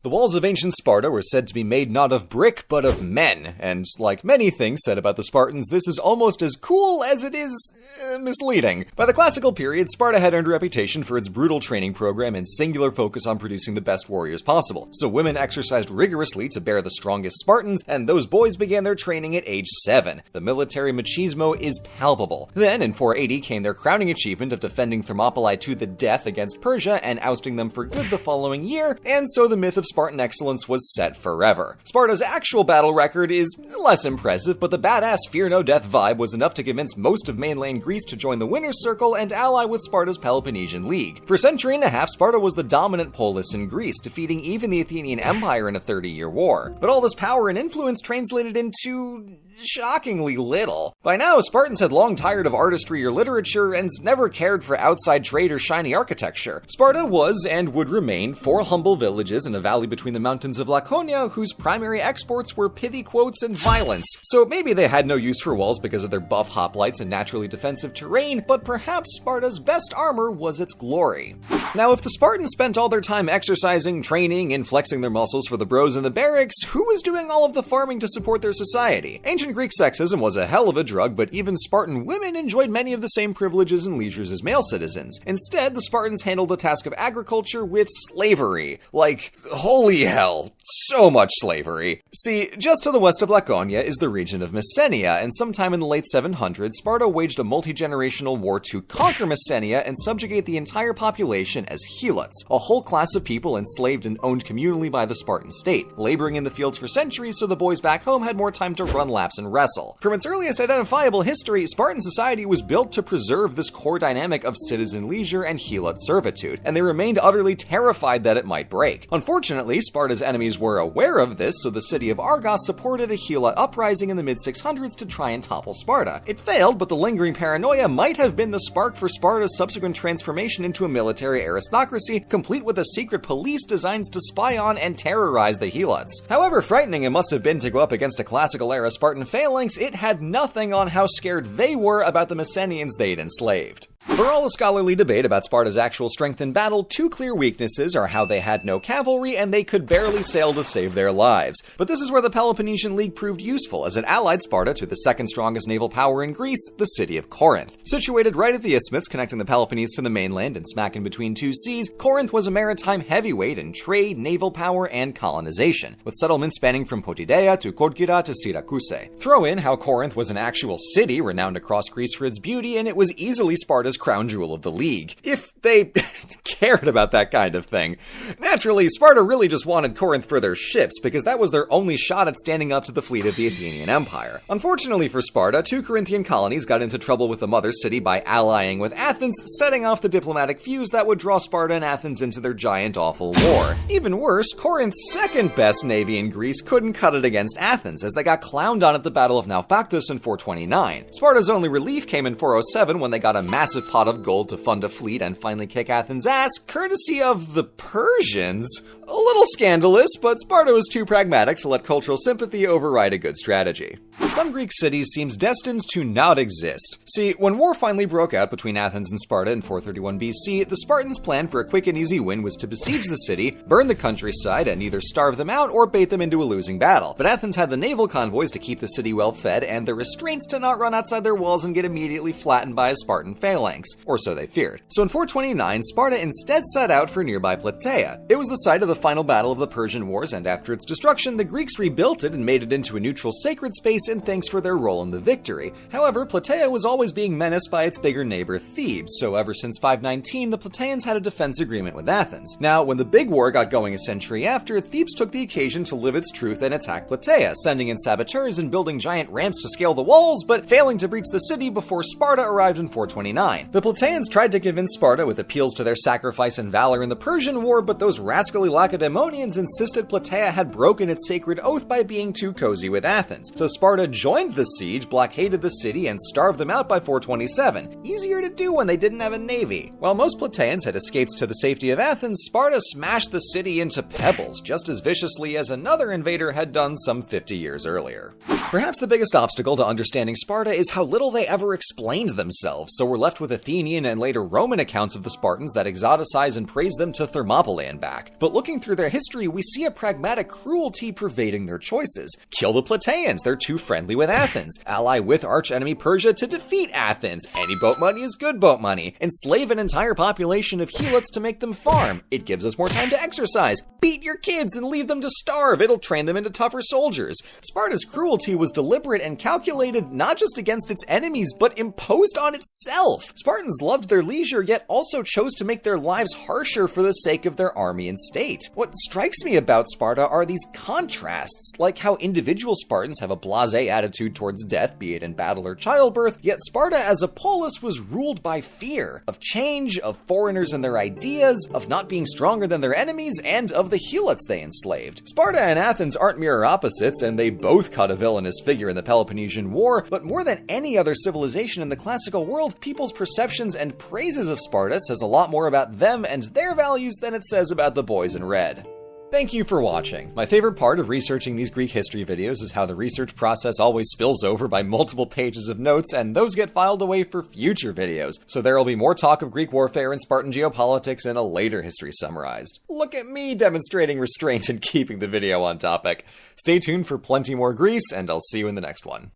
The walls of ancient Sparta were said to be made not of brick, but of men, and like many things said about the Spartans, this is almost as cool as it is misleading. By the classical period, Sparta had earned a reputation for its brutal training program and singular focus on producing the best warriors possible. So women exercised rigorously to bear the strongest Spartans, and those boys began their training at age 7. The military machismo is palpable. Then, in 480, came their crowning achievement of defending Thermopylae to the death against Persia and ousting them for good the following year, and so the myth of Spartan excellence was set forever. Sparta's actual battle record is less impressive, but the badass fear no death vibe was enough to convince most of mainland Greece to join the winner's circle and ally with Sparta's Peloponnesian League. For a century and a half, Sparta was the dominant polis in Greece, defeating even the Athenian Empire in a 30-year war. But all this power and influence translated into shockingly little. By now, Spartans had long tired of artistry or literature and never cared for outside trade or shiny architecture. Sparta was and would remain 4 humble villages in a valley between the mountains of Laconia whose primary exports were pithy quotes and violence. So maybe they had no use for walls because of their buff hoplites and naturally defensive terrain, but perhaps Sparta's best armor was its glory. Now, if the Spartans spent all their time exercising, training, and flexing their muscles for the bros in the barracks, who was doing all of the farming to support their society? Ancient Greek sexism was a hell of a drug, but even Spartan women enjoyed many of the same privileges and leisures as male citizens. Instead, the Spartans handled the task of agriculture with slavery. Like, holy hell, so much slavery. See, just to the west of Laconia is the region of Messenia, and sometime in the late 700s, Sparta waged a multi-generational war to conquer Messenia and subjugate the entire population as helots, a whole class of people enslaved and owned communally by the Spartan state, laboring in the fields for centuries so the boys back home had more time to run laps and wrestle. From its earliest identifiable history, Spartan society was built to preserve this core dynamic of citizen leisure and helot servitude, and they remained utterly terrified that it might break. Unfortunately, Sparta's enemies were aware of this, so the city of Argos supported a helot uprising in the mid-600s to try and topple Sparta. It failed, but the lingering paranoia might have been the spark for Sparta's subsequent transformation into a military aristocracy, complete with a secret police designed to spy on and terrorize the helots. However frightening it must have been to go up against a classical-era Spartan phalanx, it had nothing on how scared they were about the Messenians they'd enslaved. For all the scholarly debate about Sparta's actual strength in battle, 2 clear weaknesses are how they had no cavalry and they could barely sail to save their lives. But this is where the Peloponnesian League proved useful, as it allied Sparta to the second strongest naval power in Greece, the city of Corinth. Situated right at the isthmus connecting the Peloponnese to the mainland and smack in between 2 seas, Corinth was a maritime heavyweight in trade, naval power, and colonization, with settlements spanning from Potidea to Korkyra to Syracuse. Throw in how Corinth was an actual city renowned across Greece for its beauty, and it was easily Sparta's crown jewel of the league, if they cared about that kind of thing. Naturally, Sparta really just wanted Corinth for their ships, because that was their only shot at standing up to the fleet of the Athenian Empire. Unfortunately for Sparta, 2 Corinthian colonies got into trouble with the mother city by allying with Athens, setting off the diplomatic fuse that would draw Sparta and Athens into their giant awful war. Even worse, Corinth's second best navy in Greece couldn't cut it against Athens, as they got clowned on at the Battle of Naupactus in 429. Sparta's only relief came in 407 when they got a massive pot of gold to fund a fleet and finally kick Athens' ass, courtesy of the Persians. A little scandalous, but Sparta was too pragmatic to let cultural sympathy override a good strategy. Some Greek cities seems destined to not exist. See, when war finally broke out between Athens and Sparta in 431 BC, the Spartans' plan for a quick and easy win was to besiege the city, burn the countryside, and either starve them out or bait them into a losing battle. But Athens had the naval convoys to keep the city well fed, and the restraints to not run outside their walls and get immediately flattened by a Spartan phalanx, or so they feared. So in 429, Sparta instead set out for nearby Plataea. It was the site of the final battle of the Persian Wars, and after its destruction, the Greeks rebuilt it and made it into a neutral sacred space in thanks for their role in the victory. However, Plataea was always being menaced by its bigger neighbor Thebes, so ever since 519, the Plataeans had a defense agreement with Athens. Now, when the big war got going a century after, Thebes took the occasion to live its truth and attack Plataea, sending in saboteurs and building giant ramps to scale the walls, but failing to breach the city before Sparta arrived in 429. The Plataeans tried to convince Sparta with appeals to their sacrifice and valor in the Persian War, but those rascally Lacedaemonians insisted Plataea had broken its sacred oath by being too cozy with Athens. So Sparta joined the siege, blockaded the city, and starved them out by 427. Easier to do when they didn't have a navy. While most Plataeans had escaped to the safety of Athens, Sparta smashed the city into pebbles just as viciously as another invader had done some 50 years earlier. Perhaps the biggest obstacle to understanding Sparta is how little they ever explained themselves, so we're left with Athenian and later Roman accounts of the Spartans that exoticize and praise them to Thermopylae and back. But looking looking through their history, we see a pragmatic cruelty pervading their choices. Kill the Plataeans, they're too friendly with Athens. Ally with archenemy Persia to defeat Athens. Any boat money is good boat money. Enslave an entire population of helots to make them farm. It gives us more time to exercise. Beat your kids and leave them to starve. It'll train them into tougher soldiers. Sparta's cruelty was deliberate and calculated not just against its enemies, but imposed on itself. Spartans loved their leisure, yet also chose to make their lives harsher for the sake of their army and state. What strikes me about Sparta are these contrasts, like how individual Spartans have a blasé attitude towards death, be it in battle or childbirth, yet Sparta as a polis was ruled by fear of change, of foreigners and their ideas, of not being stronger than their enemies, and of the helots they enslaved. Sparta and Athens aren't mirror opposites, and they both cut a villainous figure in the Peloponnesian War, but more than any other civilization in the classical world, people's perceptions and praises of Sparta says a lot more about them and their values than it says about the boys in red. Thank you for watching. My favorite part of researching these Greek history videos is how the research process always spills over by multiple pages of notes, and those get filed away for future videos. So there will be more talk of Greek warfare and Spartan geopolitics in a later history summarized. Look at me demonstrating restraint and keeping the video on topic. Stay tuned for plenty more Greece, and I'll see you in the next one.